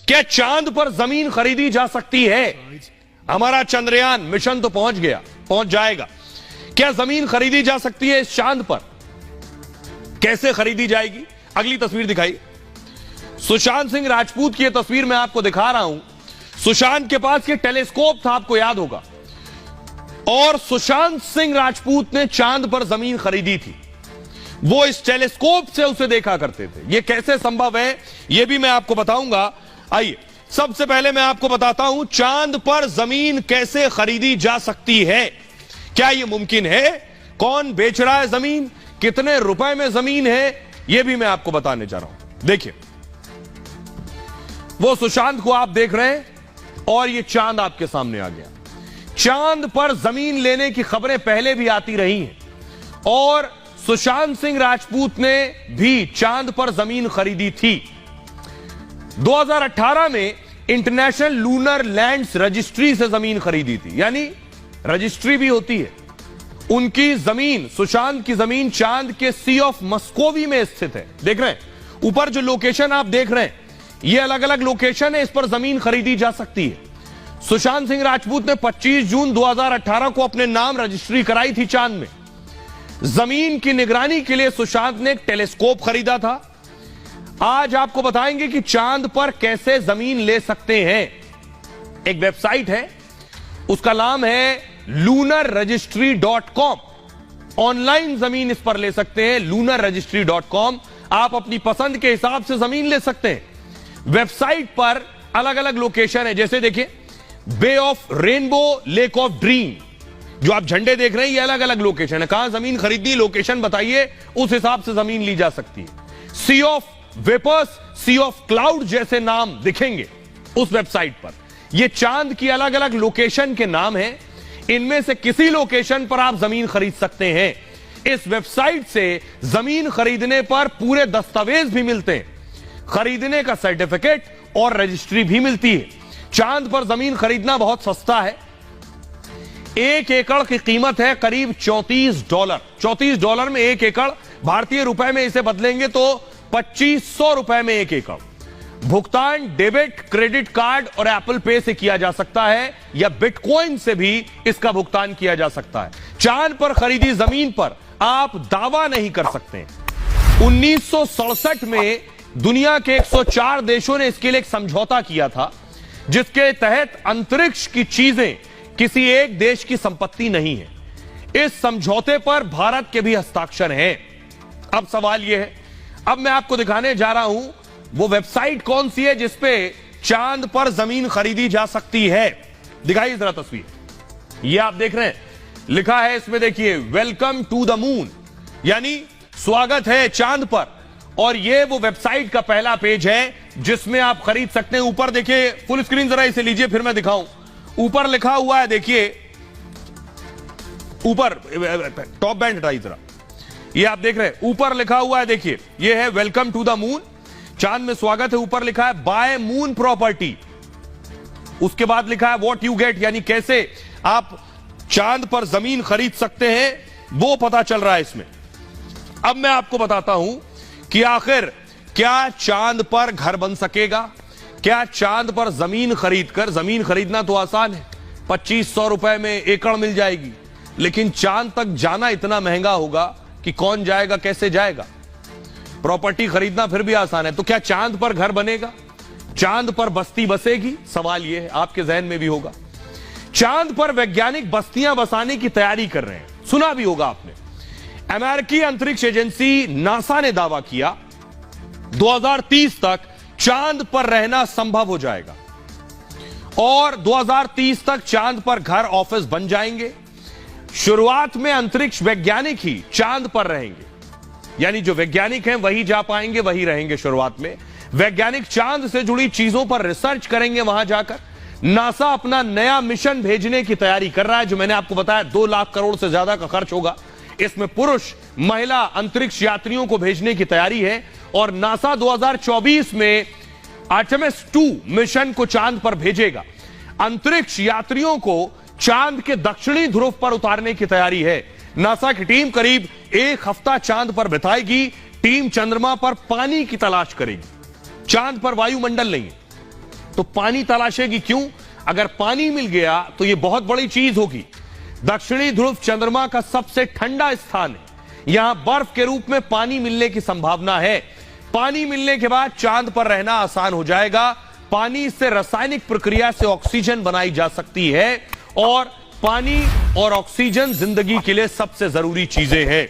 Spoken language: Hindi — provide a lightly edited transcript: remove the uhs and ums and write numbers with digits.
क्या चांद पर जमीन खरीदी जा सकती है? हमारा चंद्रयान मिशन तो पहुंच जाएगा। क्या जमीन खरीदी जा सकती है इस चांद पर? कैसे खरीदी जाएगी? अगली तस्वीर दिखाइए। सुशांत सिंह राजपूत की यह तस्वीर मैं आपको दिखा रहा हूं। सुशांत के पास ये टेलीस्कोप था, आपको याद होगा, और सुशांत सिंह राजपूत ने चांद पर जमीन खरीदी थी। वो इस टेलीस्कोप से उसे देखा करते थे। यह कैसे संभव है यह भी मैं आपको बताऊंगा। आइए सबसे पहले मैं आपको बताता हूं चांद पर जमीन कैसे खरीदी जा सकती है। क्या यह मुमकिन है? कौन बेच रहा है जमीन? कितने रुपए में जमीन है? यह भी मैं आपको बताने जा रहा हूं। देखिए, वो सुशांत को आप देख रहे हैं और यह चांद आपके सामने आ गया। चांद पर जमीन लेने की खबरें पहले भी आती रही हैं और सुशांत सिंह राजपूत ने भी चांद पर जमीन खरीदी थी। 2018 में इंटरनेशनल लूनर लैंड्स रजिस्ट्री से जमीन खरीदी थी, यानी रजिस्ट्री भी होती है। उनकी जमीन, सुशांत की जमीन चांद के सी ऑफ मस्कोवी में स्थित है। देख रहे हैं ऊपर जो लोकेशन आप देख रहे हैं, ये अलग अलग लोकेशन है, इस पर जमीन खरीदी जा सकती है। सुशांत सिंह राजपूत ने 25 जून 2018 को अपने नाम रजिस्ट्री कराई थी चांद में। जमीन की निगरानी के लिए सुशांत ने एक टेलीस्कोप खरीदा था। आज आपको बताएंगे कि चांद पर कैसे जमीन ले सकते हैं। एक वेबसाइट है, उसका नाम है lunarregistry.com। ऑनलाइन जमीन इस पर ले सकते हैं, lunarregistry.com। आप अपनी पसंद के हिसाब से जमीन ले सकते हैं। वेबसाइट पर अलग अलग लोकेशन है, जैसे देखिए bay of rainbow, lake of dream, जो आप झंडे देख रहे हैं, ये अलग अलग लोकेशन है। कहां जमीन खरीदनी, लोकेशन बताइए, उस हिसाब से जमीन ली जा सकती है। Sea of vapours, sea of cloud जैसे नाम दिखेंगे उस वेबसाइट पर। ये चांद की अलग अलग लोकेशन के नाम हैं। इनमें से किसी लोकेशन पर आप जमीन खरीद सकते हैं। इस वेबसाइट से जमीन खरीदने पर पूरे दस्तावेज भी मिलते हैं, खरीदने का सर्टिफिकेट और रजिस्ट्री भी मिलती है। चांद पर जमीन खरीदना बहुत सस्ता है। 1 एकड़ की कीमत है करीब $34। $34 में 1 एकड़, भारतीय रुपए में इसे बदलेंगे तो 2500 रुपए में 1 एकड़। भुगतान डेबिट, क्रेडिट कार्ड और एप्पल पे से किया जा सकता है या बिटकॉइन से भी इसका भुगतान किया जा सकता है। चांद पर खरीदी जमीन पर आप दावा नहीं कर सकते। 1967 में दुनिया के 104 देशों ने इसके लिए एक समझौता किया था, जिसके तहत अंतरिक्ष की चीजें किसी एक देश की संपत्ति नहीं है। इस समझौते पर भारत के भी हस्ताक्षर हैं। अब सवाल यह है, अब मैं आपको दिखाने जा रहा हूं वो वेबसाइट कौन सी है जिसपे चांद पर जमीन खरीदी जा सकती है। दिखाइए जरा तस्वीर। ये आप देख रहे हैं, लिखा है इसमें, देखिए वेलकम टू द मून, यानी स्वागत है चांद पर। और ये वो वेबसाइट का पहला पेज है जिसमें आप खरीद सकते हैं। ऊपर देखिए, फुल स्क्रीन जरा इसे लीजिए फिर मैं दिखाऊं। ऊपर लिखा हुआ है, देखिए ऊपर, टॉप बैंड हटाइए जरा, ये आप देख रहे हैं ऊपर लिखा हुआ है, देखिए ये है वेलकम टू द मून, चांद में स्वागत है। ऊपर लिखा है बाय मून प्रॉपर्टी, उसके बाद लिखा है व्हाट यू गेट, यानी कैसे आप चांद पर जमीन खरीद सकते हैं, वो पता चल रहा है इसमें। अब मैं आपको बताता हूं कि आखिर क्या चांद पर घर बन सकेगा? क्या चांद पर जमीन खरीदकर, जमीन खरीदना तो आसान है, 2500 रुपए में एकड़ मिल जाएगी, लेकिन चांद तक जाना इतना महंगा होगा कि कौन जाएगा, कैसे जाएगा? प्रॉपर्टी खरीदना फिर भी आसान है, तो क्या चांद पर घर बनेगा? चांद पर बस्ती बसेगी? सवाल यह है, आपके जहन में भी होगा। चांद पर वैज्ञानिक बस्तियां बसाने की तैयारी कर रहे हैं, सुना भी होगा आपने। अमेरिकी अंतरिक्ष एजेंसी नासा ने दावा किया 2030 तक चांद पर रहना संभव हो जाएगा और 2030 तक चांद पर घर, ऑफिस बन जाएंगे। शुरुआत में अंतरिक्ष वैज्ञानिक ही चांद पर रहेंगे, यानी जो वैज्ञानिक हैं वही जा पाएंगे, वही रहेंगे शुरुआत में। वैज्ञानिक चांद से जुड़ी चीजों पर रिसर्च करेंगे वहां जाकर। नासा अपना नया मिशन भेजने की तैयारी कर रहा है, जो मैंने आपको बताया 2 लाख करोड़ से ज्यादा का खर्च होगा। इसमें पुरुष, महिला अंतरिक्ष यात्रियों को भेजने की तैयारी है और नासा 2024 में आर्टेमिस 2 मिशन को चांद पर भेजेगा। अंतरिक्ष यात्रियों को चांद के दक्षिणी ध्रुव पर उतारने की तैयारी है। नासा की टीम करीब 1 हफ्ता चांद पर बिताएगी। टीम चंद्रमा पर पानी की तलाश करेगी। चांद पर वायुमंडल नहीं है, तो पानी तलाशेगी क्यों? अगर पानी मिल गया तो यह बहुत बड़ी चीज होगी। दक्षिणी ध्रुव चंद्रमा का सबसे ठंडा स्थान है, यहां बर्फ के रूप में पानी मिलने की संभावना है। पानी मिलने के बाद चांद पर रहना आसान हो जाएगा। पानी से रासायनिक प्रक्रिया से ऑक्सीजन बनाई जा सकती है और पानी और ऑक्सीजन जिंदगी के लिए सबसे जरूरी चीजें हैं।